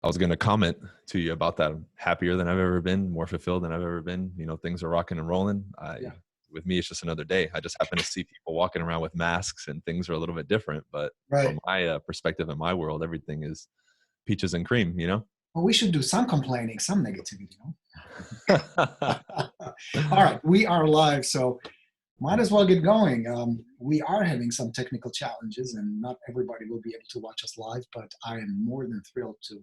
I was going to comment to you about that. I'm happier than I've ever been, more fulfilled than I've ever been. Things are rocking and rolling. Yeah. With me, it's just another day. I just happen to see people walking around with masks and things are a little bit different. But Right. from my perspective in my world, everything is peaches and cream. Well, we should do some complaining, some negativity. All right, we are live, so might as well get going. We are having some technical challenges, and not everybody will be able to watch us live, but I am more than thrilled to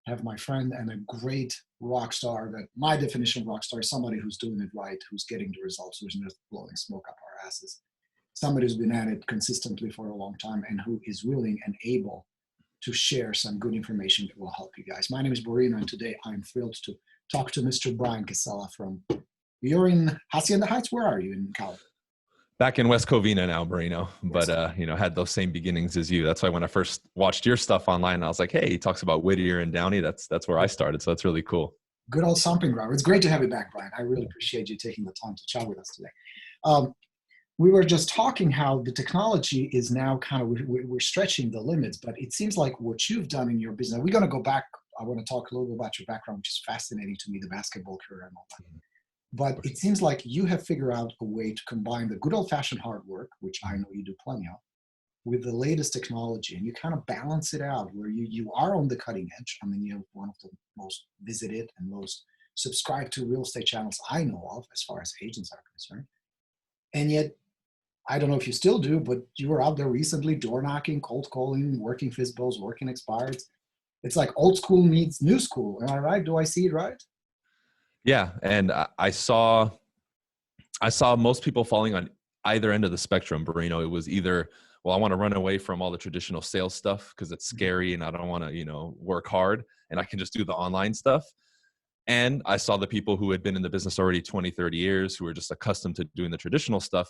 have my friend and a great rock star. That my definition of rock star is somebody who's doing it right, who's getting the results, who's not blowing smoke up our asses. Somebody who's been at it consistently for a long time and who is willing and able to share some good information that will help you guys. My name is Borino, and today I'm thrilled to talk to Mr. Bryan Cassella from, you're in Hacienda Heights? Where are you in California? Back in West Covina now, Borino, but had those same beginnings as you. That's why when I first watched your stuff online, I was like, hey, he talks about Whittier and Downey. That's where I started. So that's really cool. Good old stomping ground. It's great to have you back, Bryan. I really appreciate you taking the time to chat with us today. We were just talking how the technology is now we're stretching the limits, but it seems like what you've done in your business, we're going to go back. I want to talk a little bit about your background, which is fascinating to me, the basketball career and all that. But it seems like you have figured out a way to combine the good old-fashioned hard work, which I know you do plenty of, with the latest technology, and you kind of balance it out where you are on the cutting edge. I mean, you're one of the most visited and most subscribed to real estate channels I know of as far as agents are concerned. And yet, I don't know if you still do, but you were out there recently door knocking, cold calling, working FISBOs, working expireds. It's like old school meets new school. Am I right? Do I see it right? Yeah. And I saw most people falling on either end of the spectrum, Borino. It was either, well, I want to run away from all the traditional sales stuff because it's scary and I don't want to, work hard and I can just do the online stuff. And I saw the people who had been in the business already 20, 30 years, who were just accustomed to doing the traditional stuff,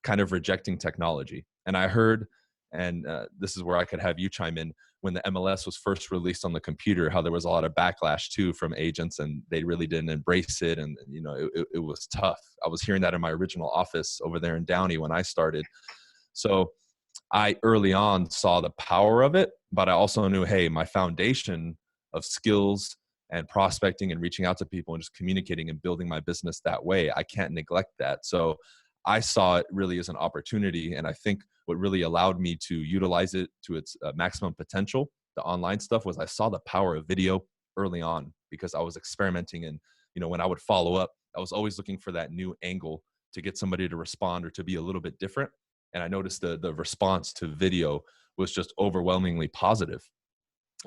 kind of rejecting technology. And I heard, and this is where I could have you chime in, when the MLS was first released on the computer, how there was a lot of backlash too from agents and they really didn't embrace it. And, it was tough. I was hearing that in my original office over there in Downey when I started. So I early on saw the power of it, but I also knew, hey, my foundation of skills and prospecting and reaching out to people and just communicating and building my business that way, I can't neglect that. So I saw it really as an opportunity. And I think what really allowed me to utilize it to its maximum potential, the online stuff, was I saw the power of video early on because I was experimenting. And, when I would follow up, I was always looking for that new angle to get somebody to respond or to be a little bit different. And I noticed the response to video was just overwhelmingly positive.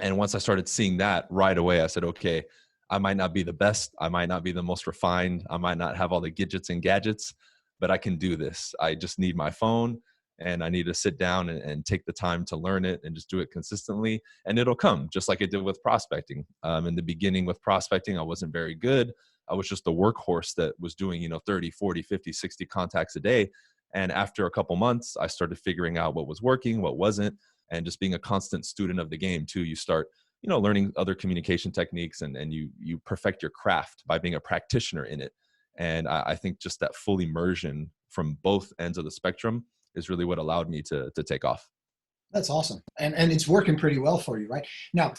And once I started seeing that right away, I said, okay, I might not be the best. I might not be the most refined. I might not have all the gadgets and gadgets, but I can do this. I just need my phone and I need to sit down and take the time to learn it and just do it consistently. And it'll come, just like it did with prospecting. In the beginning with prospecting, I wasn't very good. I was just the workhorse that was doing, 30, 40, 50, 60 contacts a day. And after a couple months, I started figuring out what was working, what wasn't, and just being a constant student of the game too. You start, learning other communication techniques and you perfect your craft by being a practitioner in it. And I think just that full immersion from both ends of the spectrum is really what allowed me to take off. That's awesome. And it's working pretty well for you, right? Now,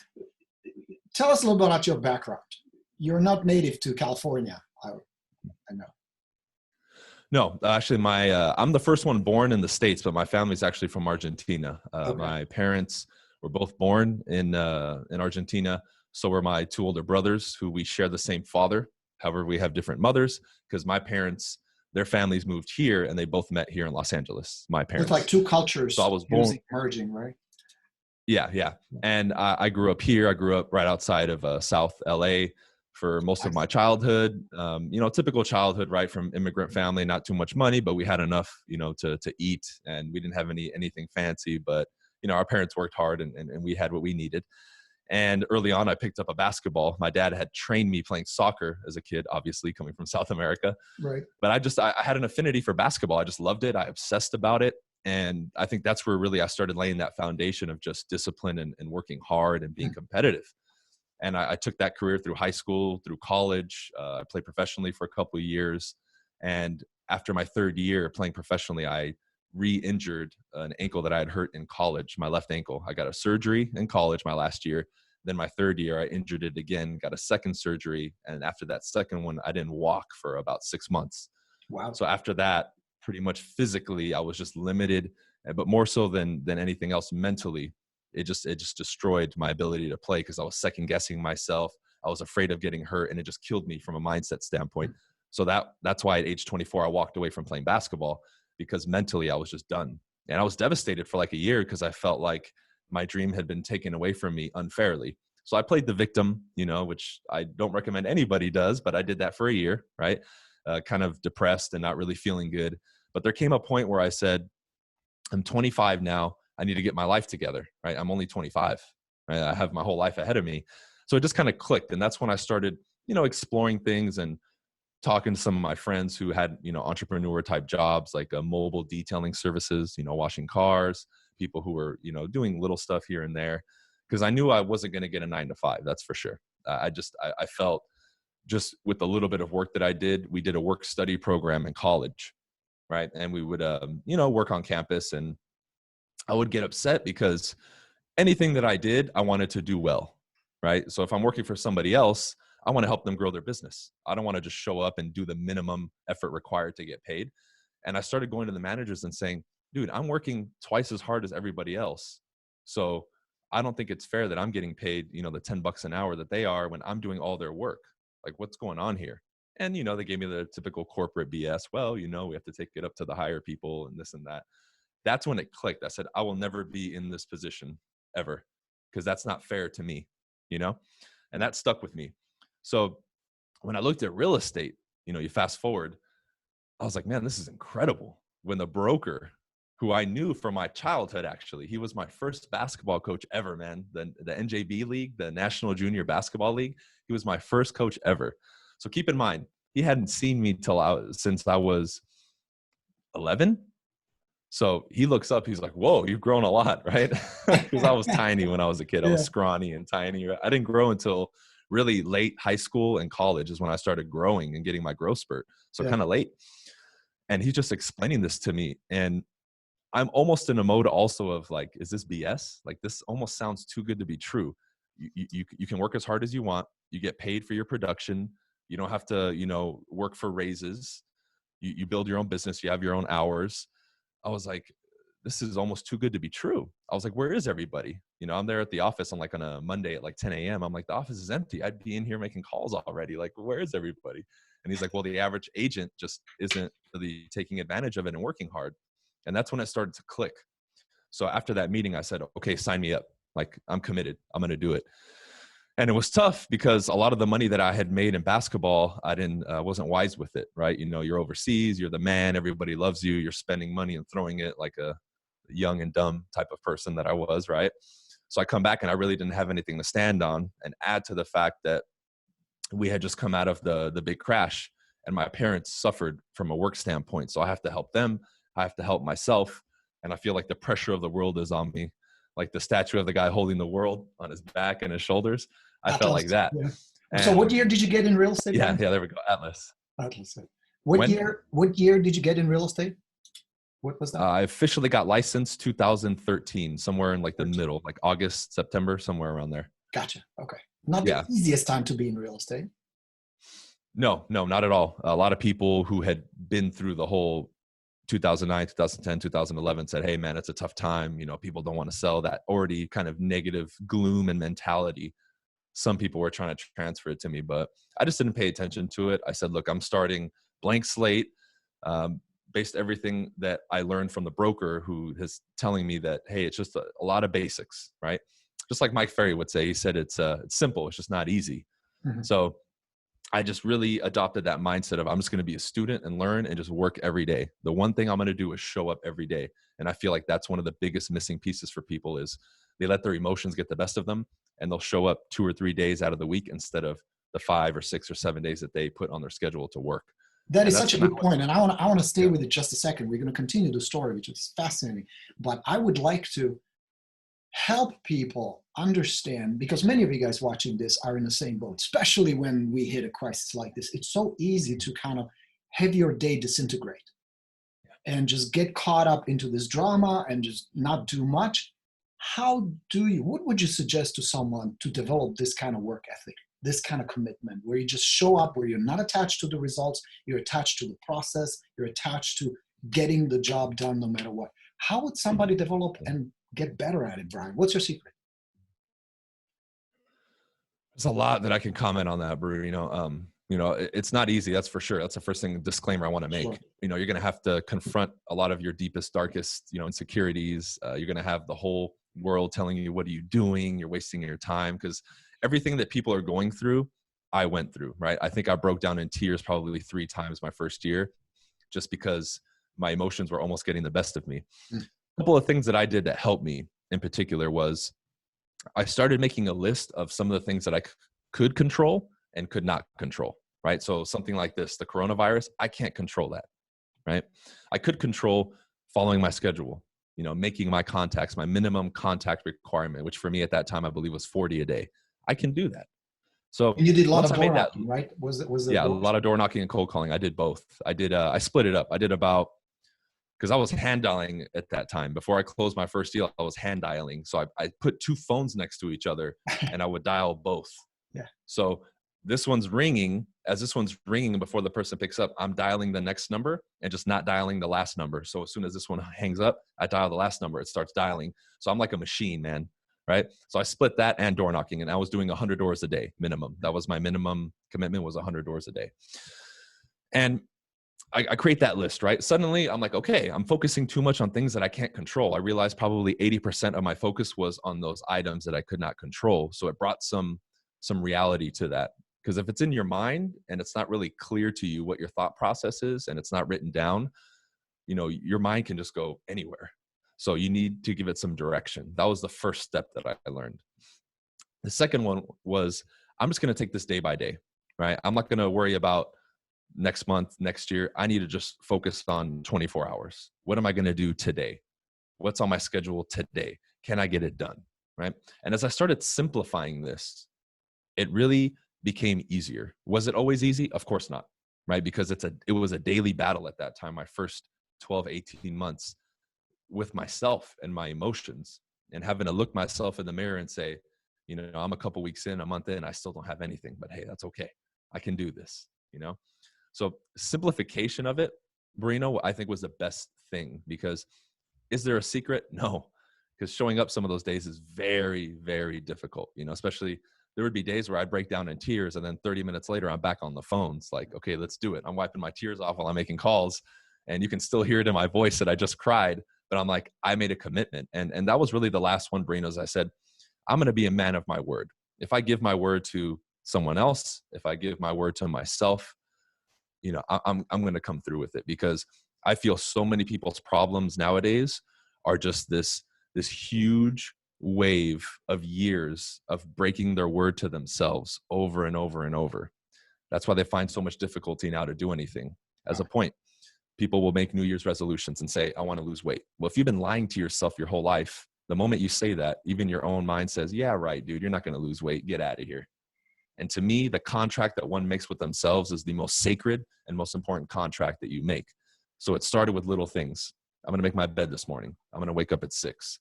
tell us a little bit about your background. You're not native to California, I know. No, actually, I'm the first one born in the States, but my family's actually from Argentina. Okay. My parents were both born in Argentina. So were my two older brothers, who we share the same father. However, we have different mothers because my parents, their families moved here and they both met here in Los Angeles. My parents. It's like two cultures. So I was born merging, right? Yeah. And I grew up here. I grew up right outside of South LA for most of my childhood. Typical childhood, right? From immigrant family, not too much money, but we had enough, to eat, and we didn't have anything fancy, but our parents worked hard and we had what we needed. And early on, I picked up a basketball. My dad had trained me playing soccer as a kid, obviously coming from South America. Right. But I had an affinity for basketball. I just loved it. I obsessed about it. And I think that's where really I started laying that foundation of just discipline and working hard and being competitive. And I took that career through high school, through college. I played professionally for a couple of years. And after my third year playing professionally, I re-injured an ankle that I had hurt in college, my left ankle. I got a surgery in college my last year. Then my third year, I injured it again, got a second surgery. And after that second one, I didn't walk for about 6 months. Wow. So after that, pretty much physically, I was just limited, but more so than anything else, mentally, it just destroyed my ability to play because I was second guessing myself. I was afraid of getting hurt, and it just killed me from a mindset standpoint. So that's why at age 24, I walked away from playing basketball, because mentally I was just done. And I was devastated for like a year because I felt like my dream had been taken away from me unfairly. So I played the victim, which I don't recommend anybody does, but I did that for a year, right? Kind of depressed and not really feeling good. But there came a point where I said, I'm 25 now. I need to get my life together, right? I'm only 25, right? I have my whole life ahead of me. So it just kind of clicked. And that's when I started, exploring things and talking to some of my friends who had, entrepreneur type jobs, like mobile detailing services, washing cars, people who were, doing little stuff here and there. Because I knew I wasn't going to get a 9 to 5, that's for sure. I felt just with the little bit of work that I did, we did a work study program in college, right? And we would, work on campus, and I would get upset because anything that I did, I wanted to do well, right? So if I'm working for somebody else, I want to help them grow their business. I don't want to just show up and do the minimum effort required to get paid. And I started going to the managers and saying, dude, I'm working twice as hard as everybody else. So I don't think it's fair that I'm getting paid, the $10 an hour that they are when I'm doing all their work. Like, what's going on here? And, they gave me the typical corporate BS. Well, we have to take it up to the higher people and this and that. That's when it clicked. I said, I will never be in this position ever, because that's not fair to me, and that stuck with me. So when I looked at real estate, you fast forward, I was like, man, this is incredible. When the broker, who I knew from my childhood, actually, he was my first basketball coach ever, man. The NJB League, the National Junior Basketball League, he was my first coach ever. So keep in mind, he hadn't seen me since I was 11. So he looks up, he's like, whoa, you've grown a lot, right? Because I was tiny when I was a kid. I was scrawny and tiny. I didn't grow until really late high school and college is when I started growing and getting my growth spurt. So kind of late. And he's just explaining this to me. And I'm almost in a mode also of like, is this BS? Like, this almost sounds too good to be true. You can work as hard as you want. You get paid for your production. You don't have to, work for raises. You build your own business. You have your own hours. I was like, this is almost too good to be true. I was like, where is everybody? I'm there at the office on a Monday at 10 a.m. I'm like, the office is empty. I'd be in here making calls already. Like, where is everybody? And he's like, well, the average agent just isn't really taking advantage of it and working hard. And that's when it started to click. So after that meeting, I said, okay, sign me up. Like, I'm committed. I'm going to do it. And it was tough because a lot of the money that I had made in basketball, I wasn't wise with it, right? You're overseas, you're the man, everybody loves you, you're spending money and throwing it like a young and dumb type of person that I was, right? So I come back and I really didn't have anything to stand on, and add to the fact that we had just come out of the big crash, and my parents suffered from a work standpoint. So I have to help them. I have to help myself. And I feel like the pressure of the world is on me. Like the statue of the guy holding the world on his back and his shoulders. I felt like that. Yeah. So what year did you get in real estate? Yeah, there we go. Atlas. What year did you get in real estate? What was that? I officially got licensed 2013, somewhere in the middle, like August, September, somewhere around there. Gotcha. Okay. Not the easiest time to be in real estate. No, not at all. A lot of people who had been through the whole 2009, 2010, 2011 said, hey man, it's a tough time. People don't want to sell. That already kind of negative gloom and mentality. Some people were trying to transfer it to me, but I just didn't pay attention to it. I said, look, I'm starting blank slate, based everything that I learned from the broker who is telling me that, hey, it's just a lot of basics, right? Just like Mike Ferry would say, he said, it's simple. It's just not easy. Mm-hmm. So I just really adopted that mindset of I'm just going to be a student and learn and just work every day. The one thing I'm going to do is show up every day. And I feel like that's one of the biggest missing pieces for people is they let their emotions get the best of them, and they'll show up 2 or 3 days out of the week instead of the 5 or 6 or 7 days that they put on their schedule to work. That is such a good point. And I want to stay with it just a second. We're going to continue the story, which is fascinating. But I would like to help people understand, because many of you guys watching this are in the same boat, especially when we hit a crisis like this. It's so easy to kind of have your day disintegrate and just get caught up into this drama and just not do much. What would you suggest to someone to develop this kind of work ethic, this kind of commitment, where you just show up, where you're not attached to the results, you're attached to the process, you're attached to getting the job done no matter what? How would somebody develop and get better at it, Bryan? What's your secret? There's a lot that I can comment on that, Bruno. It's not easy. That's for sure. That's the first thing, disclaimer I want to make. Sure. You're going to have to confront a lot of your deepest, darkest, insecurities. You're going to have the whole world telling you, what are you doing? You're wasting your time, because everything that people are going through, I went through, right? I think I broke down in tears probably 3 times my first year, just because my emotions were almost getting the best of me. A couple of things that I did that helped me in particular was I started making a list of some of the things that I could control and could not control, right? So something like this, the coronavirus, I can't control that, right? I could control following my schedule, making my contacts, my minimum contact requirement, which for me at that time, I believe was 40 a day. I can do that. So and you did a lot once of I door made that, knocking, right? Was it yeah, a lot of door knocking and cold calling. I did both. I split it up. I did about, because I was hand dialing at that time. Before I closed my first deal, I was hand dialing. So I put 2 phones next to each other and I would dial both. Yeah. So this one's ringing. As this one's ringing before the person picks up, I'm dialing the next number and just not dialing the last number. So as soon as this one hangs up, I dial the last number. It starts dialing. So I'm like a machine, man. Right. So I split that and door knocking, and I was doing 100 doors a day minimum. That was my minimum commitment, was 100 doors a day. And I create that list, right? Suddenly I'm like, okay, I'm focusing too much on things that I can't control. I realized probably 80% of my focus was on those items that I could not control. So it brought some reality to that. Because if it's in your mind and it's not really clear to you what your thought process is, and it's not written down, your mind can just go anywhere. So you need to give it some direction. That was the first step that I learned. The second one was, I'm just going to take this day by day, right? I'm not going to worry about next month, next year. I need to just focus on 24 hours. What am I going to do today? What's on my schedule today? Can I get it done? Right? And as I started simplifying this, it really became easier. Was it always easy? Of course not, right? Because it was a daily battle at that time, my first 12, 18 months with myself and my emotions, and having to look myself in the mirror and say, I'm a couple weeks in, a month in, I still don't have anything, but hey, that's okay. I can do this, So simplification of it, Borino, I think was the best thing, because is there a secret? No, because showing up some of those days is very, very difficult, especially there would be days where I'd break down in tears, and then 30 minutes later, I'm back on the phone. It's like, okay, let's do it. I'm wiping my tears off while I'm making calls, and you can still hear it in my voice that I just cried, but I'm like, I made a commitment. And that was really the last one, Borino, as I said, I'm going to be a man of my word. If I give my word to someone else, if I give my word to myself, I'm going to come through with it, because I feel so many people's problems nowadays are just this huge wave of years of breaking their word to themselves over and over and over. That's why they find so much difficulty now to do anything. As a point, people will make New Year's resolutions and say, I want to lose weight. Well, if you've been lying to yourself your whole life, the moment you say that, even your own mind says, yeah, right, dude, you're not going to lose weight. Get out of here. And to me, the contract that one makes with themselves is the most sacred and most important contract that you make. So it started with little things. I'm going to make my bed this morning. I'm going to wake up at 6.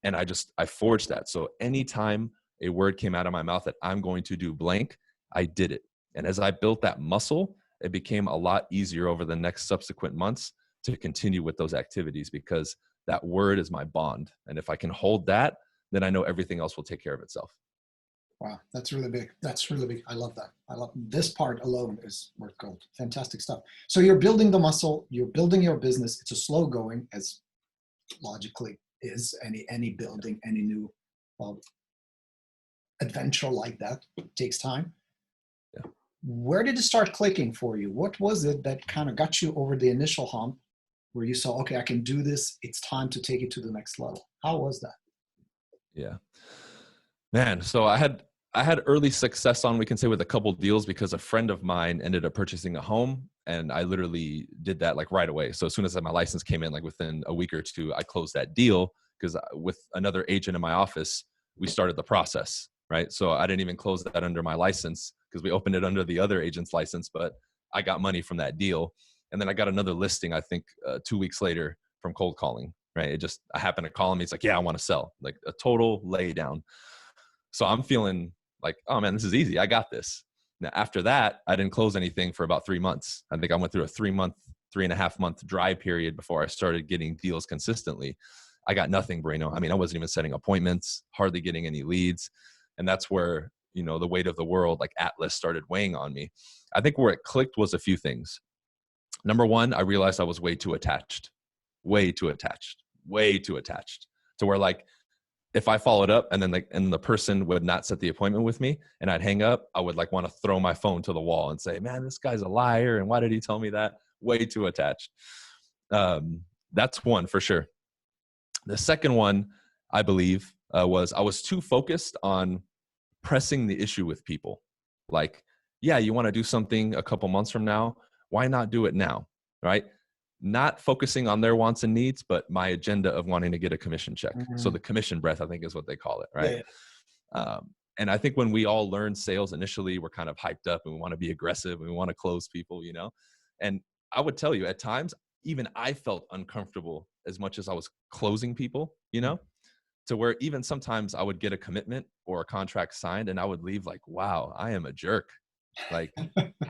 And I forged that. So anytime a word came out of my mouth that I'm going to do blank, I did it. And as I built that muscle, it became a lot easier over the next subsequent months to continue with those activities, because that word is my bond. And if I can hold that, then I know everything else will take care of itself. Wow, that's really big. That's really big. I love that. I love this part alone is worth gold. Fantastic stuff. So you're building the muscle, you're building your business. It's a slow going, as logically is any building, any new adventure like that. It takes time. Yeah. Where did it start clicking for you? What was it that kind of got you over the initial hump where you saw, okay, I can do this. It's time to take it to the next level. How was that? Yeah, man. So I had early success on, we can say, with a couple deals, because a friend of mine ended up purchasing a home, and I literally did that like right away. So as soon as my license came in, like within a week or two, I closed that deal, because with another agent in my office, we started the process, right? So I didn't even close that under my license, because we opened it under the other agent's license, but I got money from that deal. And then I got another listing, I think 2 weeks later, from cold calling, right? I happened to call him. He's like, yeah, I want to sell, like a total lay down. So I'm feeling like, oh man, this is easy. I got this. Now, after that, I didn't close anything for about 3 months. I think I went through a 3.5 month dry period before I started getting deals consistently. I got nothing, Borino. I mean, I wasn't even setting appointments, hardly getting any leads. And that's where, the weight of the world, like Atlas, started weighing on me. I think where it clicked was a few things. Number one, I realized I was way too attached to where, like, if I followed up and then the person would not set the appointment with me and I'd hang up, I would like want to throw my phone to the wall and say, man, this guy's a liar. And why did he tell me that? Way too attached. That's one for sure. The second one, I believe, was I was too focused on pressing the issue with people. Like, yeah, you want to do something a couple months from now. Why not do it now? Right? Not focusing on their wants and needs, but my agenda of wanting to get a commission check. Mm-hmm. So the commission breath, I think, is what they call it, right? Yeah. And I think when we all learn sales initially, we're kind of hyped up and we want to be aggressive and we want to close people, And I would tell you, at times, even I felt uncomfortable as much as I was closing people, to where even sometimes I would get a commitment or a contract signed and I would leave like, wow, I am a jerk. Like,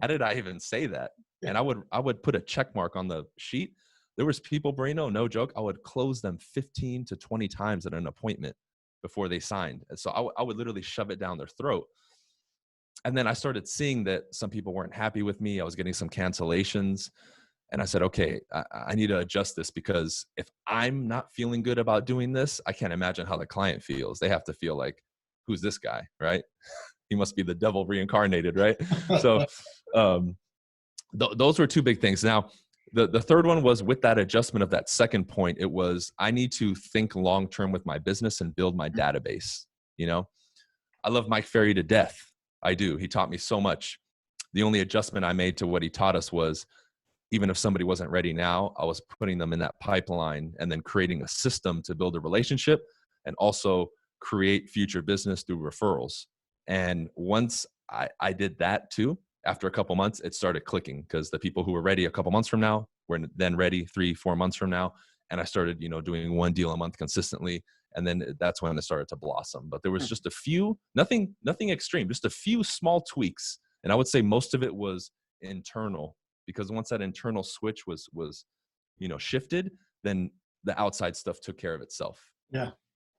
how did I even say that? Yeah. And I would put a check mark on the sheet. There was people, Borino, no joke, I would close them 15 to 20 times at an appointment before they signed. And so I would literally shove it down their throat. And then I started seeing that some people weren't happy with me. I was getting some cancellations. And I said, okay, I need to adjust this, because if I'm not feeling good about doing this, I can't imagine how the client feels. They have to feel like, who's this guy, right? He must be the devil reincarnated, right? So those were two big things. Now, the third one was with that adjustment of that second point, it was, I need to think long-term with my business and build my database. I love Mike Ferry to death. I do. He taught me so much. The only adjustment I made to what he taught us was, even if somebody wasn't ready now, I was putting them in that pipeline and then creating a system to build a relationship and also create future business through referrals. And once I did that too, after a couple months, it started clicking, because the people who were ready a couple months from now were then ready 3-4 months from now. And I started, doing one deal a month consistently. And then that's when it started to blossom. But there was just a few, nothing extreme, just a few small tweaks. And I would say most of it was internal, because once that internal switch was shifted, then the outside stuff took care of itself. Yeah.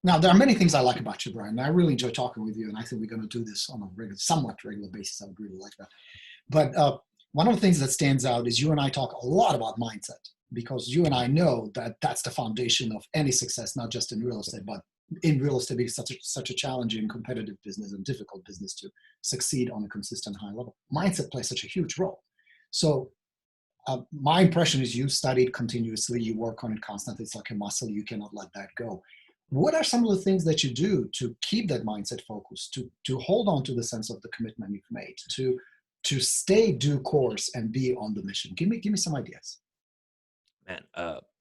Now, there are many things I like about you, Bryan. I really enjoy talking with you, and I think we're going to do this on a somewhat regular basis. I would really like that. But one of the things that stands out is you and I talk a lot about mindset, because you and I know that that's the foundation of any success, not just in real estate, but in real estate, because it's such a challenging, competitive business and difficult business to succeed on a consistent high level. Mindset plays such a huge role. So my impression is you studied continuously, you work on it constantly. It's like a muscle, you cannot let that go. What are some of the things that you do to keep that mindset focused, to hold on to the sense of the commitment you've made, to stay due course and be on the mission? Give me some ideas. Man,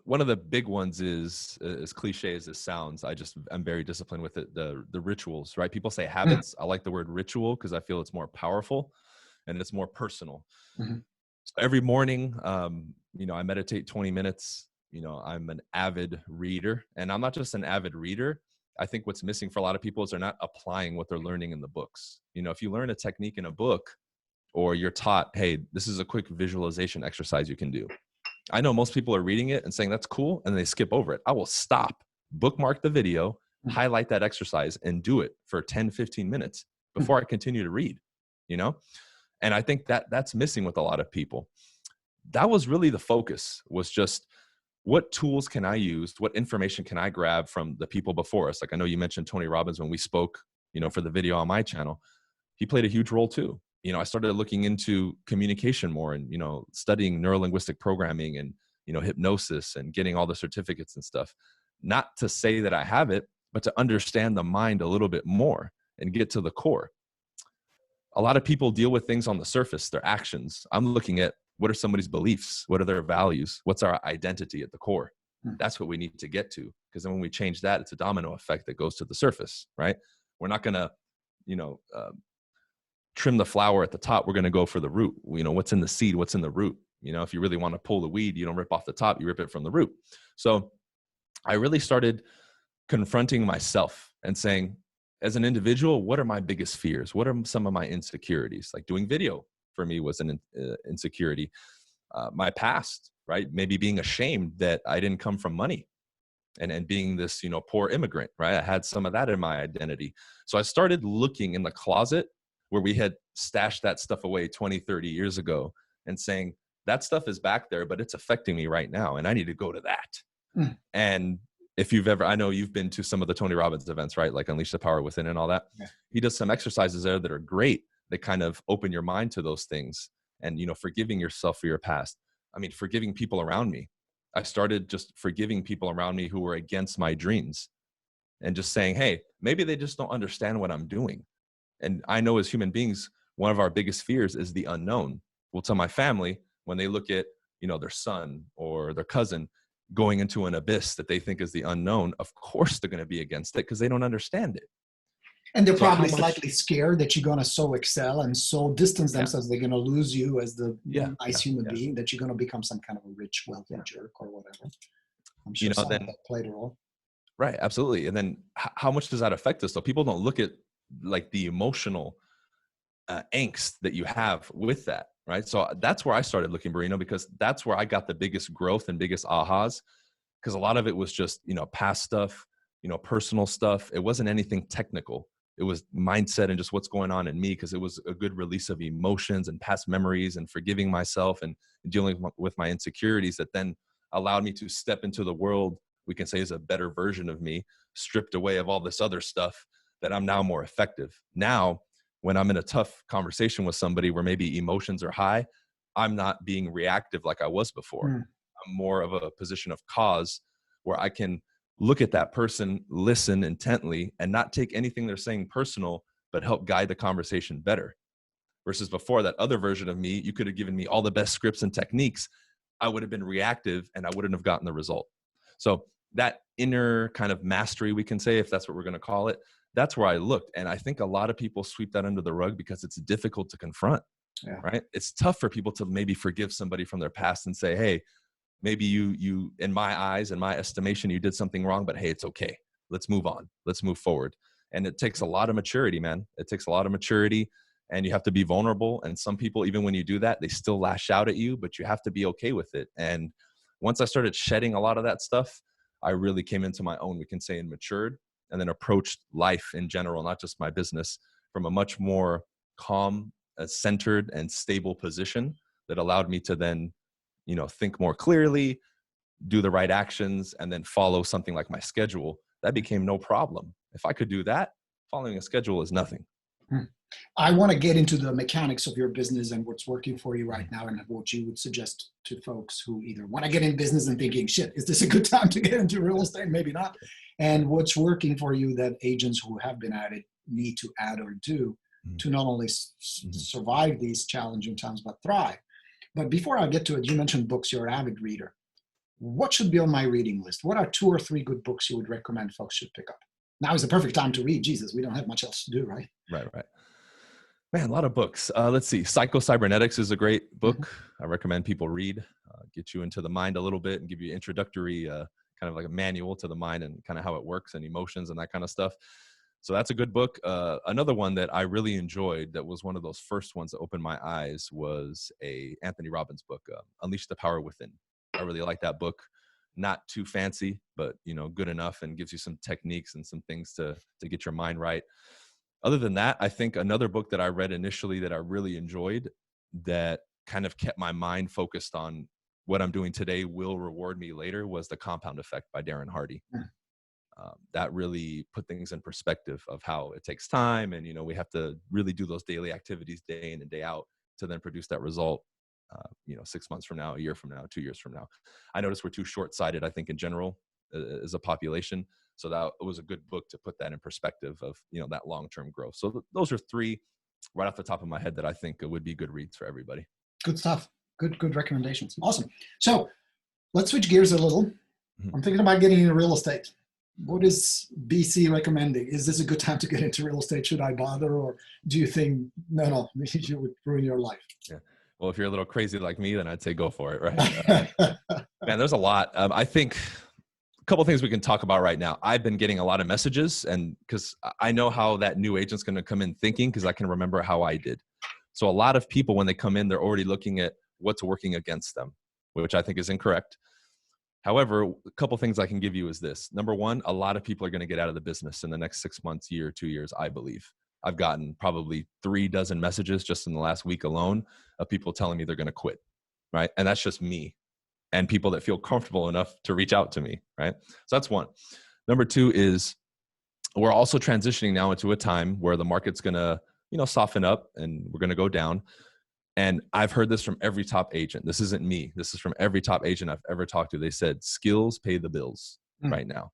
one of the big ones is, as cliche as this sounds, I'm very disciplined with it. The rituals, right? People say habits. I like the word ritual because I feel it's more powerful and it's more personal. Mm-hmm. So every morning, I meditate 20 minutes. I'm an avid reader, and I'm not just an avid reader. I think what's missing for a lot of people is they're not applying what they're learning in the books. If you learn a technique in a book, or you're taught, hey, this is a quick visualization exercise you can do. I know most people are reading it and saying that's cool, and they skip over it. I will stop, bookmark the video, highlight that exercise, and do it for 10, 15 minutes before I continue to read, And I think that's missing with a lot of people. That was really the focus, was just, what tools can I use? What information can I grab from the people before us? Like, I know you mentioned Tony Robbins when we spoke, for the video on my channel. He played a huge role too. I started looking into communication more and, studying neurolinguistic programming and, hypnosis and getting all the certificates and stuff. Not to say that I have it, but to understand the mind a little bit more and get to the core. A lot of people deal with things on the surface, their actions. I'm looking at, what are somebody's beliefs? What are their values? What's our identity at the core? That's what we need to get to. Because then when we change that, it's a domino effect that goes to the surface, right? We're not going to, trim the flower at the top. We're going to go for the root. What's in the seed, what's in the root. If you really want to pull the weed, you don't rip off the top, you rip it from the root. So I really started confronting myself and saying, as an individual, what are my biggest fears? What are some of my insecurities? Like doing video for me was an insecurity. My past, right? Maybe being ashamed that I didn't come from money and being this, poor immigrant, right? I had some of that in my identity. So I started looking in the closet where we had stashed that stuff away 20, 30 years ago and saying, that stuff is back there, but it's affecting me right now. And I need to go to that. Mm. And if you've ever, I know you've been to some of the Tony Robbins events, right? Like Unleash the Power Within and all that. Yeah. He does some exercises there that are great. That kind of open your mind to those things and, forgiving yourself for your past. I mean, forgiving people around me. I started just forgiving people around me who were against my dreams and just saying, hey, maybe they just don't understand what I'm doing. And I know as human beings, one of our biggest fears is the unknown. Well, to my family, when they look at, their son or their cousin going into an abyss that they think is the unknown, of course they're going to be against it because they don't understand it. And they're probably slightly scared that you're going to so excel and so distance themselves. They're going to lose you as the nice human being, that you're going to become some kind of a rich, wealthy jerk or whatever. I'm sure some of that played a role. Right, absolutely. And then how much does that affect us? So people don't look at like the emotional angst that you have with that, right? So that's where I started looking, Borino, because that's where I got the biggest growth and biggest ahas, because a lot of it was just, past stuff, personal stuff. It wasn't anything technical. It was mindset and just what's going on in me, because it was a good release of emotions and past memories and forgiving myself and dealing with my insecurities that then allowed me to step into the world we can say is a better version of me, stripped away of all this other stuff, that I'm now more effective. Now, when I'm in a tough conversation with somebody where maybe emotions are high, I'm not being reactive like I was before. I'm more of a position of cause where I can look at that person, listen intently, and not take anything they're saying personal, but help guide the conversation better. Versus before, that other version of me, you could have given me all the best scripts and techniques. I would have been reactive and I wouldn't have gotten the result. So that inner kind of mastery, we can say, if that's what we're going to call it, that's where I looked. And I think a lot of people sweep that under the rug because it's difficult to confront, right? It's tough for people to maybe forgive somebody from their past and say, hey, maybe you, in my eyes, in my estimation, you did something wrong, but hey, it's okay. Let's move on. Let's move forward. And it takes a lot of maturity, man. It takes a lot of maturity, and you have to be vulnerable. And some people, even when you do that, they still lash out at you, but you have to be okay with it. And once I started shedding a lot of that stuff, I really came into my own, we can say, and matured, and then approached life in general, not just my business, from a much more calm, centered, and stable position that allowed me to then, think more clearly, do the right actions, and then follow something like my schedule. That became no problem. If I could do that, following a schedule is nothing. I want to get into the mechanics of your business and what's working for you right now, and what you would suggest to folks who either want to get in business and thinking, shit, is this a good time to get into real estate? Maybe not. And what's working for you that agents who have been at it need to add or do to not only survive these challenging times, but thrive. But before I get to it, you mentioned books. You're an avid reader. What should be on my reading list? What are 2 or 3 good books you would recommend folks should pick up? Now is the perfect time to read. Jesus, we don't have much else to do, right? Right. Man, a lot of books. Let's see. Psycho-Cybernetics is a great book. I recommend people read, get you into the mind a little bit and give you introductory, kind of like a manual to the mind and kind of how it works and emotions and that kind of stuff. So that's a good book. Another one that I really enjoyed, that was one of those first ones that opened my eyes, was a Anthony Robbins book, Unleash the Power Within. I really like that book. Not too fancy, but good enough, and gives you some techniques and some things to get your mind right. Other than that, I think another book that I read initially that I really enjoyed, that kind of kept my mind focused on what I'm doing today will reward me later, was The Compound Effect by Darren Hardy. That really put things in perspective of how it takes time, and we have to really do those daily activities day in and day out to then produce that result. 6 months from now, a year from now, 2 years from now. I noticed we're too short-sighted, I think, in general, as a population. So that was a good book to put that in perspective of, that long-term growth. So those are 3 right off the top of my head that I think would be good reads for everybody. Good stuff. Good recommendations. Awesome. So let's switch gears a little. I'm thinking about getting into real estate. What is BC recommending? Is this a good time to get into real estate? Should I bother? Or do you think, no, you would ruin your life? Yeah. Well, if you're a little crazy like me, then I'd say go for it, right? Man, there's a lot. I think couple things we can talk about right now. I've been getting a lot of messages, and because I know how that new agent's going to come in thinking, because I can remember how I did. So a lot of people, when they come in, they're already looking at what's working against them, which I think is incorrect. However, a couple things I can give you is this. Number one, a lot of people are going to get out of the business in the next 6 months, year, 2 years, I believe. I've gotten probably 3 dozen messages just in the last week alone of people telling me they're going to quit, right? And that's just me and people that feel comfortable enough to reach out to me, right? So that's one. Number two is we're also transitioning now into a time where the market's going to, soften up and we're going to go down. And I've heard this from every top agent. This isn't me. This is from every top agent I've ever talked to. They said, skills pay the bills right now.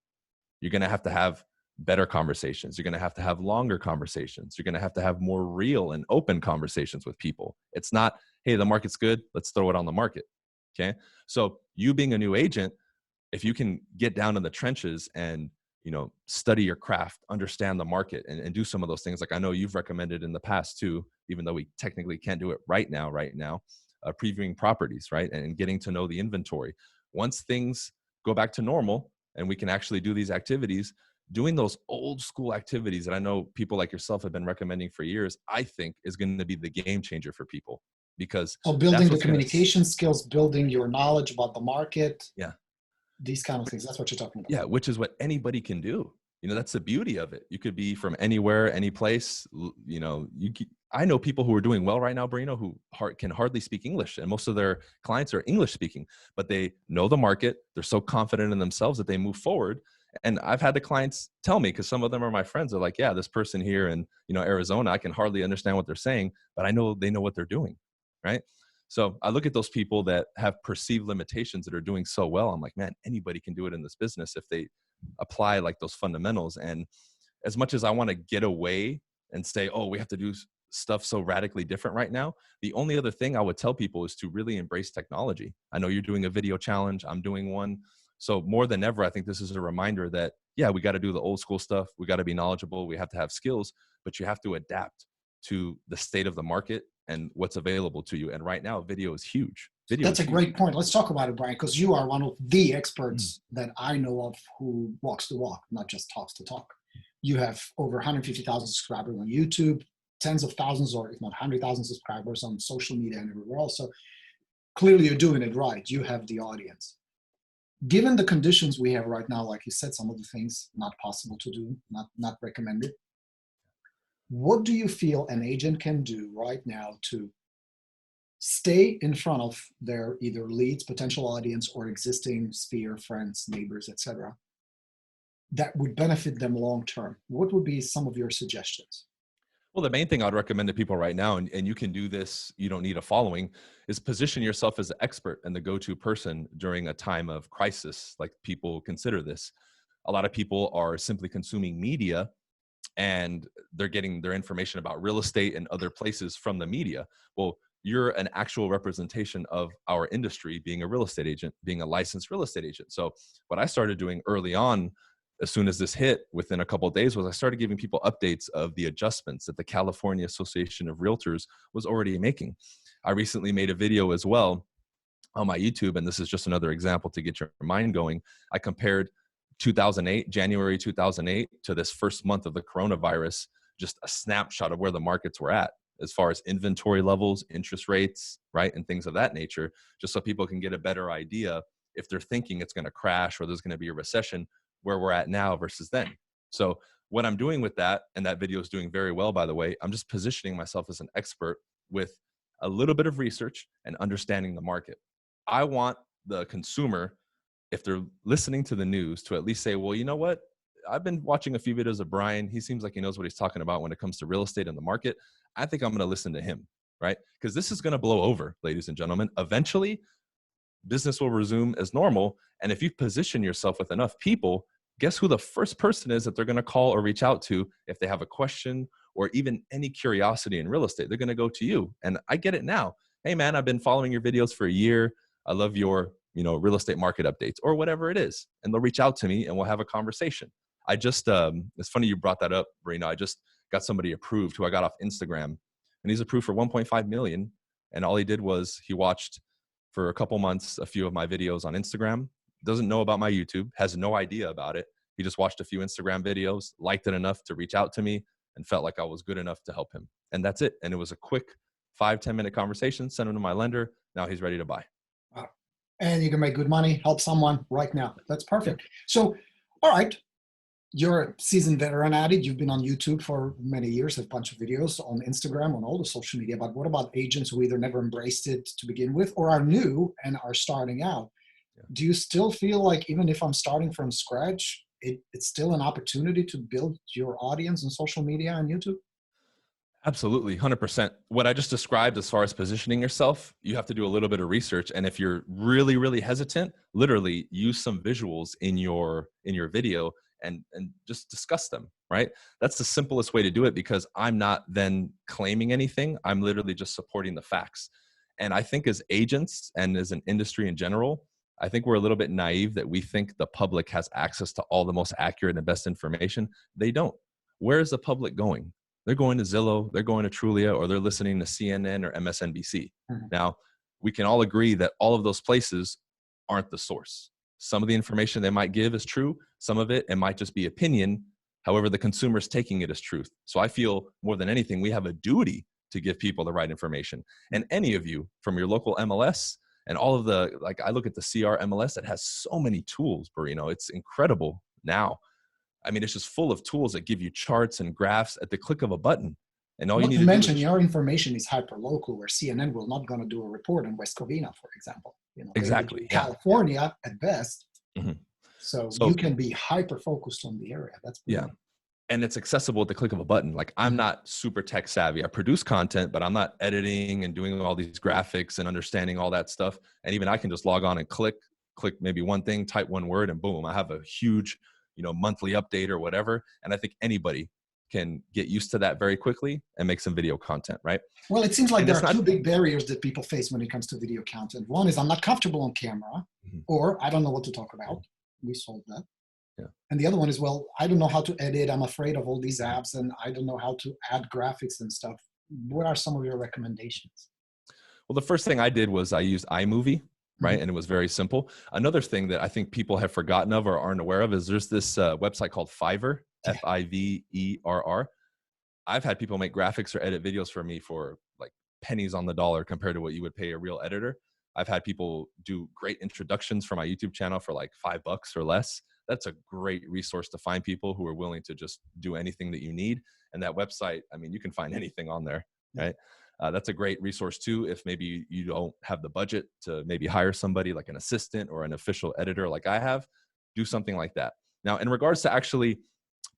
You're going to have better conversations. You're going to have longer conversations. You're going to have more real and open conversations with people. It's not, hey, the market's good, let's throw it on the market. Okay. So you being a new agent, if you can get down in the trenches and, study your craft, understand the market and do some of those things. Like I know you've recommended in the past too, even though we technically can't do it right now, previewing properties, right? And getting to know the inventory. Once things go back to normal and we can actually do these activities, doing those old school activities that I know people like yourself have been recommending for years, I think is going to be the game changer for people, because building the communication skills, building your knowledge about the market. Yeah. These kind of things. That's what you're talking about. Yeah. Which is what anybody can do. That's the beauty of it. You could be from anywhere, any place, I know people who are doing well right now, Borino, who can hardly speak English, and most of their clients are English speaking, but they know the market. They're so confident in themselves that they move forward. And I've had the clients tell me, because some of them are my friends, they're like, yeah, this person here in, Arizona, I can hardly understand what they're saying, but I know they know what they're doing. Right. So I look at those people that have perceived limitations that are doing so well. I'm like, man, anybody can do it in this business if they apply like those fundamentals. And as much as I want to get away and say, oh, we have to do stuff so radically different right now, the only other thing I would tell people is to really embrace technology. I know you're doing a video challenge. I'm doing one. So more than ever, I think this is a reminder that, yeah, we got to do the old school stuff. We got to be knowledgeable. We have to have skills, but you have to adapt to the state of the market and what's available to you. And right now, video is huge. That's a great point. Let's talk about it, Bryan, because you are one of the experts that I know of who walks the walk, not just talks the talk. You have over 150,000 subscribers on YouTube, tens of thousands, or if not 100,000 subscribers on social media and everywhere else. So clearly you're doing it right. You have the audience. Given the conditions we have right now, like you said, some of the things not possible to do, not recommended. What do you feel an agent can do right now to stay in front of their either leads, potential audience, or existing sphere, friends, neighbors, etc., that would benefit them long term? What would be some of your suggestions? Well, the main thing I'd recommend to people right now, and you can do this, you don't need a following, is position yourself as an expert and the go-to person during a time of crisis, like people consider this. A lot of people are simply consuming media, and they're getting their information about real estate and other places from the media. Well, you're an actual representation of our industry, being a real estate agent, being a licensed real estate agent. So what I started doing early on, as soon as this hit, within a couple of days, was I started giving people updates of the adjustments that the California Association of Realtors was already making. I recently made a video as well on my YouTube, and this is just another example to get your mind going. I compared 2008, January 2008, to this first month of the coronavirus, just a snapshot of where the markets were at as far as inventory levels, interest rates, right, and things of that nature, just so people can get a better idea if they're thinking it's going to crash or there's going to be a recession, where we're at now versus then. So what I'm doing with that, and that video is doing very well, by the way, I'm just positioning myself as an expert with a little bit of research and understanding the market. I want the consumer, if they're listening to the news, to at least say, well, you know what? I've been watching a few videos of Bryan. He seems like he knows what he's talking about when it comes to real estate and the market. I think I'm going to listen to him, right? Because this is going to blow over, ladies and gentlemen. Eventually, business will resume as normal. And if you position yourself with enough people, guess who the first person is that they're going to call or reach out to if they have a question or even any curiosity in real estate? They're going to go to you. And I get it now. Hey, man, I've been following your videos for a year. I love your, real estate market updates or whatever it is. And they'll reach out to me and we'll have a conversation. I just, it's funny you brought that up, Borino. I just got somebody approved who I got off Instagram, and he's approved for 1.5 million. And all he did was he watched for a couple months a few of my videos on Instagram, doesn't know about my YouTube, has no idea about it. He just watched a few Instagram videos, liked it enough to reach out to me, and felt like I was good enough to help him. And that's it. And it was a quick 5-10 minute conversation, sent him to my lender. Now he's ready to buy. Wow. And you can make good money, help someone right now. That's perfect. So, all right. You're a seasoned veteran at it. You've been on YouTube for many years, a bunch of videos on Instagram, on all the social media. But what about agents who either never embraced it to begin with or are new and are starting out? Yeah. Do you still feel like even if I'm starting from scratch, it's still an opportunity to build your audience on social media and YouTube? Absolutely, 100%. What I just described as far as positioning yourself, you have to do a little bit of research. And if you're really, really hesitant, literally use some visuals in your video and just discuss them, right? That's the simplest way to do it, because I'm not then claiming anything. I'm literally just supporting the facts. And I think as agents and as an industry in general, I think we're a little bit naive that we think the public has access to all the most accurate and best information. They don't. Where is the public going? They're going to Zillow, they're going to Trulia, or they're listening to CNN or MSNBC. Mm-hmm. Now, we can all agree that all of those places aren't the source. Some of the information they might give is true. Some of it might just be opinion. However, the consumer's taking it as truth. So I feel more than anything, we have a duty to give people the right information. And any of you from your local MLS and all of the, like I look at the CR MLS that has so many tools, Borino. It's incredible now. I mean, it's just full of tools that give you charts and graphs at the click of a button. And all you need to mention, your information is hyper local, where CNN will not going to do a report on West Covina, for example. Exactly. California at best. Mm-hmm. So you can be hyper focused on the area. That's brilliant. Yeah. And it's accessible at the click of a button. Like, I'm not super tech savvy. I produce content, but I'm not editing and doing all these graphics and understanding all that stuff. And even I can just log on and click maybe one thing, type one word, and boom, I have a huge, monthly update or whatever. And I think anybody can get used to that very quickly and make some video content, right? Well, it seems like there are two big barriers that people face when it comes to video content. One is I'm not comfortable on camera, or I don't know what to talk about. We solved that. Yeah. And the other one is, well, I don't know how to edit. I'm afraid of all these apps, and I don't know how to add graphics and stuff. What are some of your recommendations? Well, the first thing I did was I used iMovie, right? And it was very simple. Another thing that I think people have forgotten of or aren't aware of is there's this website called Fiverr, Fiverr. I've had people make graphics or edit videos for me for like pennies on the dollar compared to what you would pay a real editor. I've had people do great introductions for my YouTube channel for like $5 or less. That's a great resource to find people who are willing to just do anything that you need. And that website, I mean, you can find anything on there, right? That's a great resource too, if maybe you don't have the budget to maybe hire somebody like an assistant or an official editor like I have. Do something like that. Now, in regards to actually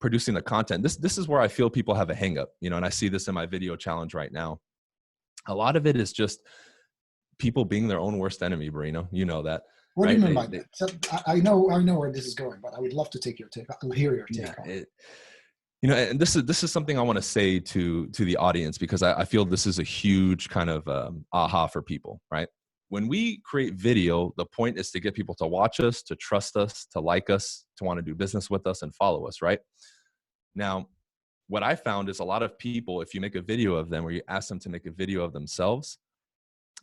producing the content, this is where I feel people have a hang up, and I see this in my video challenge right now. A lot of it is just people being their own worst enemy, Borino. You know that. What do you mean by that? So I know where this is going, but I would love to take your take. I'll hear your take on it. And this is something I want to say to the audience, because I feel this is a huge kind of aha for people, right? When we create video, the point is to get people to watch us, to trust us, to like us, to want to do business with us and follow us, right? Now, what I found is a lot of people, if you make a video of them or you ask them to make a video of themselves,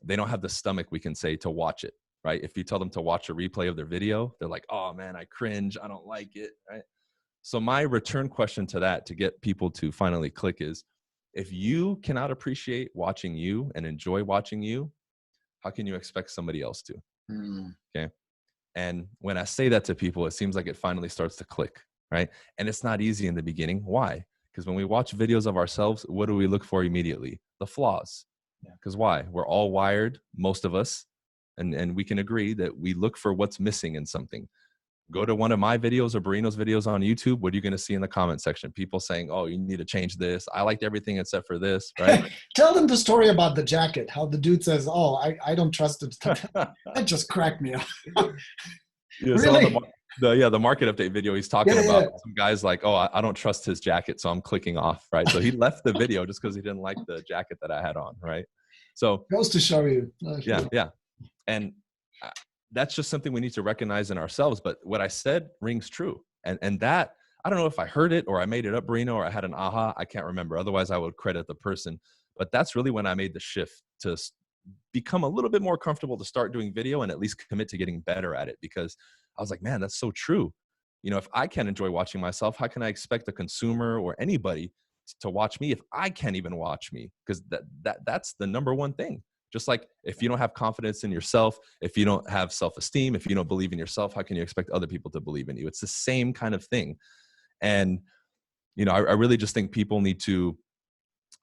they don't have the stomach, we can say, to watch it, right? If you tell them to watch a replay of their video, they're like, oh man, I cringe, I don't like it, right? So my return question to that, to get people to finally click, is if you cannot appreciate watching you and enjoy watching you, how can you expect somebody else to? Okay. And when I say that to people, it seems like it finally starts to click, right? And it's not easy in the beginning. Why? Because when we watch videos of ourselves, what do we look for immediately? The flaws. Because why? We're all wired, most of us, and we can agree that we look for what's missing in something. Go to one of my videos or Borino's videos on YouTube. What are you going to see in the comment section? People saying, oh, you need to change this. I liked everything except for this, right? Tell them the story about the jacket, how the dude says, oh, I don't trust it. That just cracked me up. Really? So the market update video, he's talking about some guys like, oh, I don't trust his jacket, so I'm clicking off, right? So he left the video just because he didn't like the jacket that I had on, right? So goes to show you. Yeah. And that's just something we need to recognize in ourselves. But what I said rings true. And that, I don't know if I heard it or I made it up, Borino, or I had an aha. I can't remember. Otherwise, I would credit the person. But that's really when I made the shift to become a little bit more comfortable to start doing video and at least commit to getting better at it. Because I was like, man, that's so true. You know, if I can't enjoy watching myself, how can I expect a consumer or anybody to watch me if I can't even watch me? Because that's the number one thing. Just like if you don't have confidence in yourself, if you don't have self-esteem, if you don't believe in yourself, how can you expect other people to believe in you? It's the same kind of thing. And, you know, I really just think people need to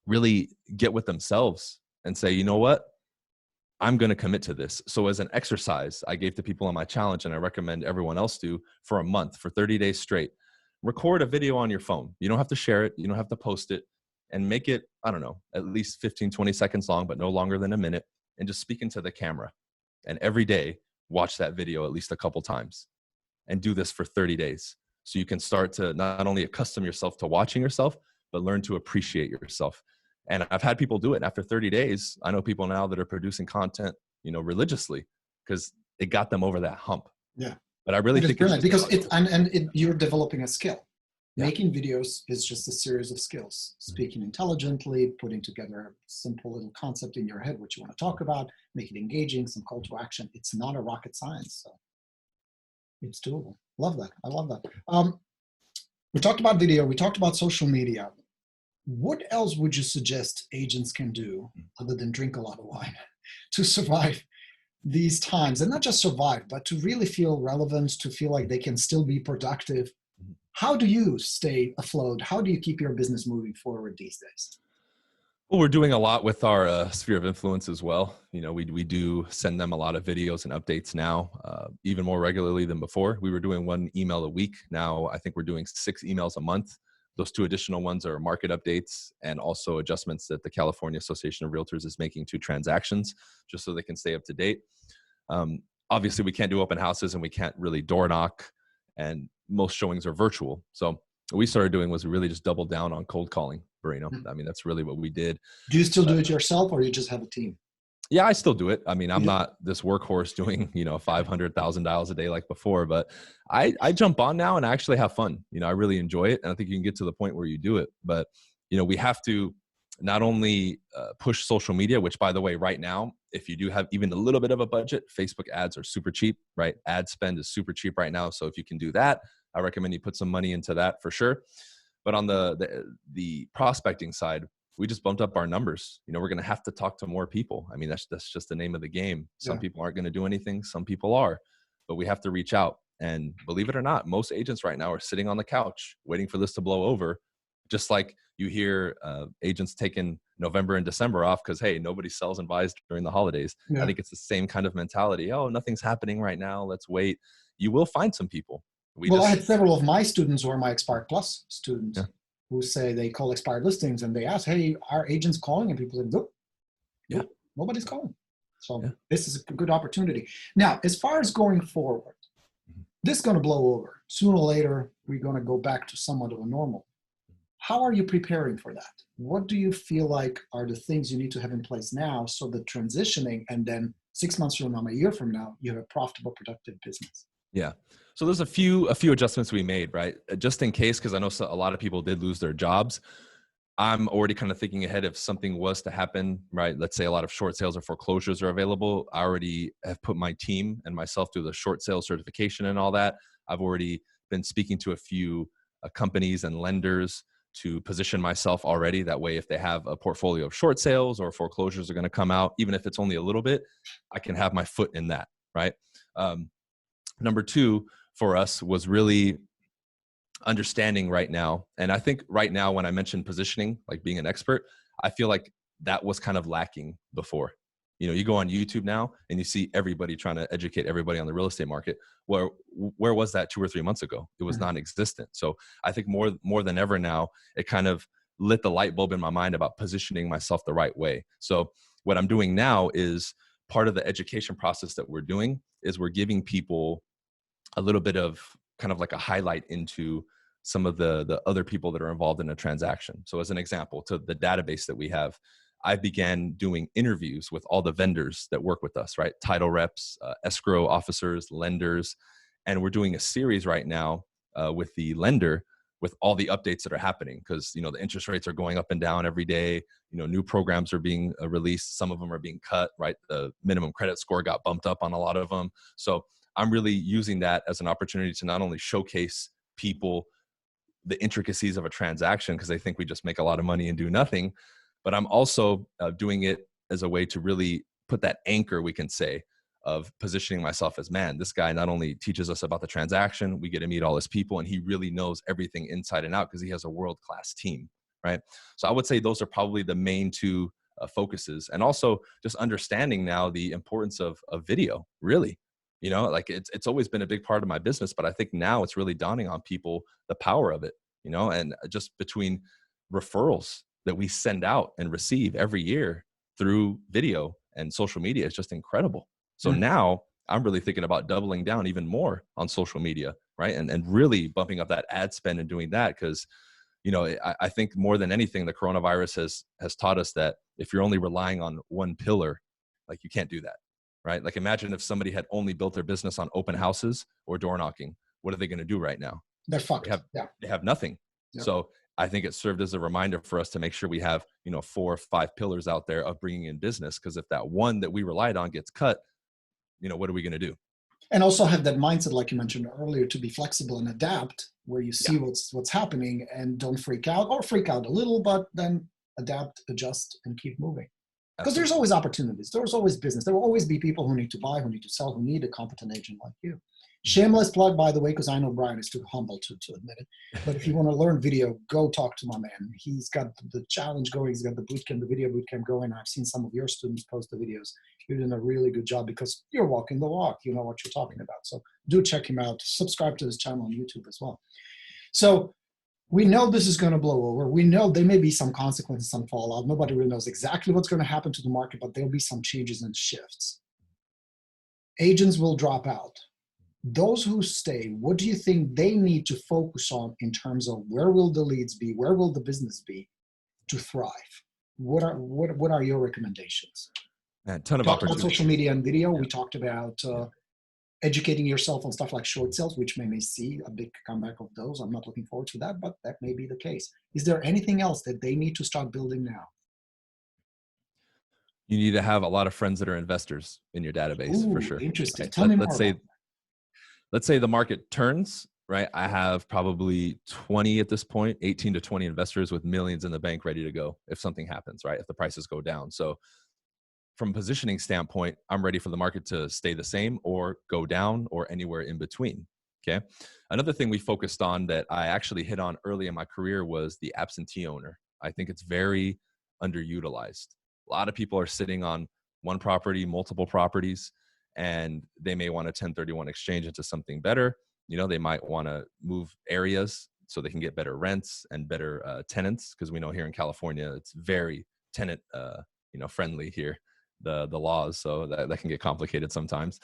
really get with themselves and say, you know what? I'm going to commit to this. So as an exercise, I gave to people on my challenge, and I recommend everyone else do, for a month, for 30 days straight, record a video on your phone. You don't have to share it. You don't have to post it, and make it, I don't know, at least 15, 20 seconds long, but no longer than a minute, and just speak into the camera. And every day, watch that video at least a couple times, and do this for 30 days. So you can start to not only accustom yourself to watching yourself, but learn to appreciate yourself. And I've had people do it. After 30 days, I know people now that are producing content, you know, religiously, because it got them over that hump. Yeah. But I really think it's because you're developing a skill. Yeah. Making videos is just a series of skills. Speaking intelligently, putting together a simple little concept in your head, what you want to talk about, make it engaging, some call to action. It's not a rocket science. So it's doable. Love that. I love that. We talked about video. We talked about social media. What else would you suggest agents can do other than drink a lot of wine to survive these times? And not just survive, but to really feel relevant, to feel like they can still be productive. How do you stay afloat? How do you keep your business moving forward these days? Well, we're doing a lot with our sphere of influence as well. You know, we do send them a lot of videos and updates now, even more regularly than before. We were doing 1 email a week. Now I think we're doing 6 emails a month. Those 2 additional ones are market updates and also adjustments that the California Association of Realtors is making to transactions, just so they can stay up to date. Obviously, we can't do open houses and we can't really door knock, and most showings are virtual. So what we started doing was really just double down on cold calling, Borino. I mean, that's really what we did. Do you still do it yourself, or you just have a team? Yeah, I still do it. I mean, I'm not this workhorse doing, you know, 500,000 dials a day like before, but I jump on now and I actually have fun. You know, I really enjoy it. And I think you can get to the point where you do it. But, you know, we have to not only push social media, which, by the way, right now, if you do have even a little bit of a budget, Facebook ads are super cheap, right? Ad spend is super cheap right now. So if you can do that, I recommend you put some money into that for sure. But on the prospecting side, we just bumped up our numbers. You know, we're going to have to talk to more people. I mean, that's just the name of the game. Some people aren't going to do anything. Some people are, but we have to reach out. And believe it or not, most agents right now are sitting on the couch waiting for this to blow over. Just like you hear agents taking November and December off because, hey, nobody sells and buys during the holidays. I think it's the same kind of mentality. Oh, nothing's happening right now. Let's wait. You will find some people. I had several of my students who are my Expired Plus students who say they call expired listings and they ask, hey, are agents calling? And people say, nope, nobody's calling. So this is a good opportunity. Now, as far as going forward, this is going to blow over. Sooner or later, we're going to go back to somewhat of a normal. How are you preparing for that? What do you feel like are the things you need to have in place now so that transitioning and then 6 months from now, a year from now, you have a profitable, productive business? Yeah. So there's a few adjustments we made, right? Just in case, because I know a lot of people did lose their jobs. I'm already kind of thinking ahead if something was to happen, right? Let's say a lot of short sales or foreclosures are available. I already have put my team and myself through the short sales certification and all that. I've already been speaking to a few companies and lenders to position myself already. That way, if they have a portfolio of short sales or foreclosures are going to come out, even if it's only a little bit, I can have my foot in that, right? Number 2 for us was really understanding right now. And I think right now, when I mentioned positioning, like being an expert, I feel like that was kind of lacking before. You know, you go on YouTube now and you see everybody trying to educate everybody on the real estate market. Where was that 2 or 3 months ago? It was non-existent. So I think more than ever now, it kind of lit the light bulb in my mind about positioning myself the right way. So what I'm doing now is part of the education process that we're doing is we're giving people a little bit of kind of like a highlight into some of the other people that are involved in a transaction. So as an example, to the database that we have, I began doing interviews with all the vendors that work with us, right? Title reps, escrow officers, lenders. And we're doing a series right now with the lender with all the updates that are happening because, you know, the interest rates are going up and down every day. You know, new programs are being released. Some of them are being cut, right? The minimum credit score got bumped up on a lot of them. So I'm really using that as an opportunity to not only showcase people the intricacies of a transaction because they think we just make a lot of money and do nothing, but I'm also doing it as a way to really put that anchor, we can say, of positioning myself as, man, this guy not only teaches us about the transaction, we get to meet all his people, and he really knows everything inside and out because he has a world-class team, right? So I would say those are probably the main two focuses. And also just understanding now the importance of video, really. Like it's always been a big part of my business, but I think now it's really dawning on people the power of it, and just between referrals that we send out and receive every year through video and social media, it's just incredible. So now I'm really thinking about doubling down even more on social media, right? And really bumping up that ad spend and doing that because, I think more than anything, the coronavirus has taught us that if you're only relying on one pillar, like you can't do that, right? Like imagine if somebody had only built their business on open houses or door knocking. What are they going to do right now? They're fucked. They have nothing. Yep. So I think it served as a reminder for us to make sure we have, 4 or 5 pillars out there of bringing in business. Because if that one that we relied on gets cut, what are we going to do? And also have that mindset, like you mentioned earlier, to be flexible and adapt where you see what's happening and don't freak out or freak out a little, but then adapt, adjust, and keep moving. Because there's always opportunities. There's always business. There will always be people who need to buy, who need to sell, who need a competent agent like you. Shameless plug, by the way, because I know Bryan is too humble to admit it. But if you want to learn video, go talk to my man. He's got the challenge going. He's got the bootcamp, the video bootcamp going. I've seen some of your students post the videos. You're doing a really good job because you're walking the walk. You know what you're talking about. So do check him out. Subscribe to his channel on YouTube as well. So we know this is going to blow over. We know there may be some consequences, some fallout. Nobody really knows exactly what's going to happen to the market, but there'll be some changes and shifts. Agents will drop out. Those who stay, what do you think they need to focus on in terms of where will the leads be, where will the business be to thrive? What are your recommendations? A ton of We talked about opportunities. social media and video. We talked about educating yourself on stuff like short sales, which may see a big comeback of those. I'm not looking forward to that, but that may be the case. Is there anything else that they need to start building now? You need to have a lot of friends that are investors in your database. For sure. Interesting. Right? Tell me more Let's say the market turns, right? I have probably 20 at this point, 18 to 20 investors with millions in the bank ready to go if something happens, right? If the prices go down. So from a positioning standpoint, I'm ready for the market to stay the same or go down or anywhere in between. Okay. Another thing we focused on that I actually hit on early in my career was the absentee owner. I think it's very underutilized. A lot of people are sitting on one property, multiple properties, and they may want a 1031 exchange into something better. They might want to move areas so they can get better rents and better tenants. Because we know here in California, it's very tenant, friendly here, the laws. So that can get complicated sometimes.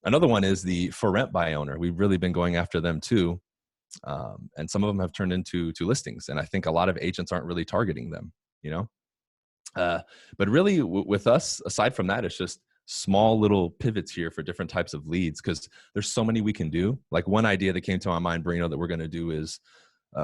Another one is the for rent by owner. We've really been going after them too. And some of them have turned into listings. And I think a lot of agents aren't really targeting them, but really with us, aside from that, it's just small little pivots here for different types of leads because there's so many we can do. Like one idea that came to my mind, Borino, that we're going to do is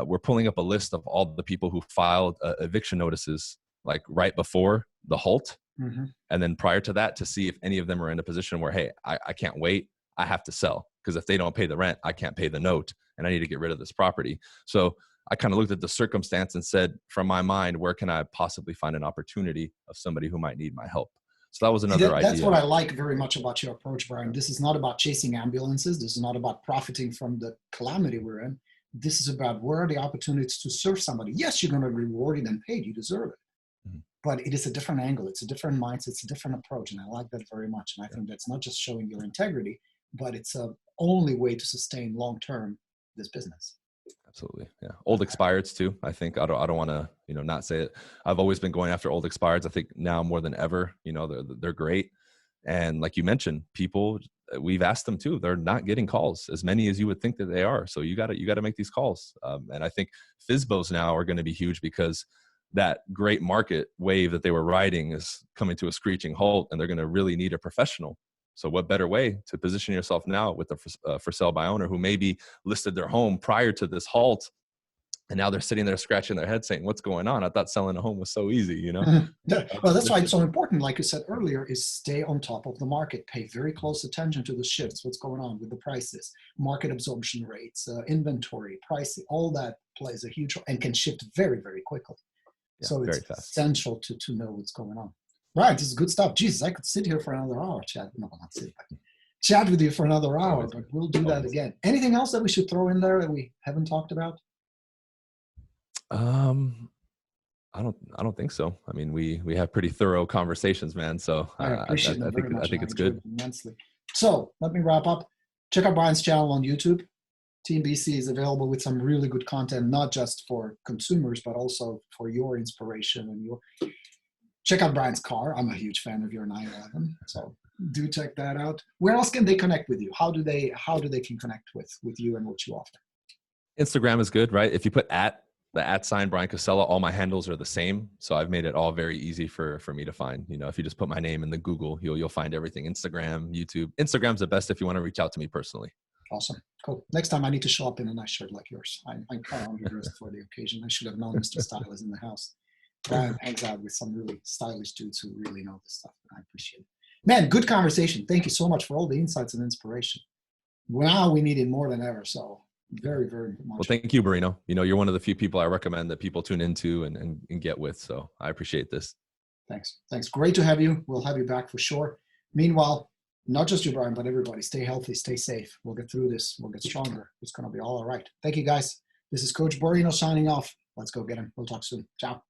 we're pulling up a list of all the people who filed eviction notices like right before the halt. Mm-hmm. And then prior to that to see if any of them are in a position where, hey, I can't wait. I have to sell because if they don't pay the rent, I can't pay the note and I need to get rid of this property. So I kind of looked at the circumstance and said, from my mind, where can I possibly find an opportunity of somebody who might need my help? So that was another idea. That's what I like very much about your approach, Bryan. This is not about chasing ambulances. This is not about profiting from the calamity we're in. This is about where are the opportunities to serve somebody. Yes, you're going to be rewarded and paid. You deserve it. Mm-hmm. But it is a different angle. It's a different mindset. It's a different approach. And I like that very much. And I think that's not just showing your integrity, but it's a only way to sustain long-term this business. Absolutely. Yeah. Old expireds too. I think I don't want to, not say it. I've always been going after old expireds. I think now more than ever, they're great. And like you mentioned, people, we've asked them too. They're not getting calls as many as you would think that they are. So you got to make these calls. And I think FSBOs now are going to be huge because that great market wave that they were riding is coming to a screeching halt and they're going to really need a professional. So what better way to position yourself now with the for sale by owner who maybe listed their home prior to this halt And now they're sitting there scratching their head saying, what's going on? I thought selling a home was so easy, you know? Yeah. Well, that's why it's so important, like you said earlier, is stay on top of the market, pay very close attention to the shifts, what's going on with the prices, market absorption rates, inventory, pricing, all that plays a huge role and can shift very, very quickly. Yeah, so it's very fast. essential to know what's going on. Right, this is good stuff. Jesus, I could sit here for another hour, chat. No, not sit, but chat with you for another hour, but we'll do that again. Anything else that we should throw in there that we haven't talked about? I don't think so. I mean, we have pretty thorough conversations, man. So I appreciate that very much. I think it's good. It immensely. So let me wrap up. Check out Bryan's channel on YouTube. Team BC is available with some really good content, not just for consumers, but also for your inspiration and your. Check out Bryan's car. I'm a huge fan of your 911, so do check that out. Where else can they connect with you? How do they can connect with you and what you offer? Instagram is good, right? If you put the @ Bryan Cassella, all my handles are the same. So I've made it all very easy for me to find. You know, if you just put my name in the Google, you'll find everything. Instagram, YouTube. Instagram's the best if you want to reach out to me personally. Awesome. Cool. Next time I need to show up in a nice shirt like yours. I'm kind of underdressed for the occasion. I should have known Mr. Style is in the house. Bryan hangs out with some really stylish dudes who really know this stuff. I appreciate it. Man, good conversation. Thank you so much for all the insights and inspiration. Now we need it more than ever. So very, very much. Well, thank you, Borino. You know, you're one of the few people I recommend that people tune into and get with. So I appreciate this. Thanks. Great to have you. We'll have you back for sure. Meanwhile, not just you, Bryan, but everybody, stay healthy, stay safe. We'll get through this. We'll get stronger. It's going to be all right. Thank you, guys. This is Coach Borino signing off. Let's go get him. We'll talk soon. Ciao.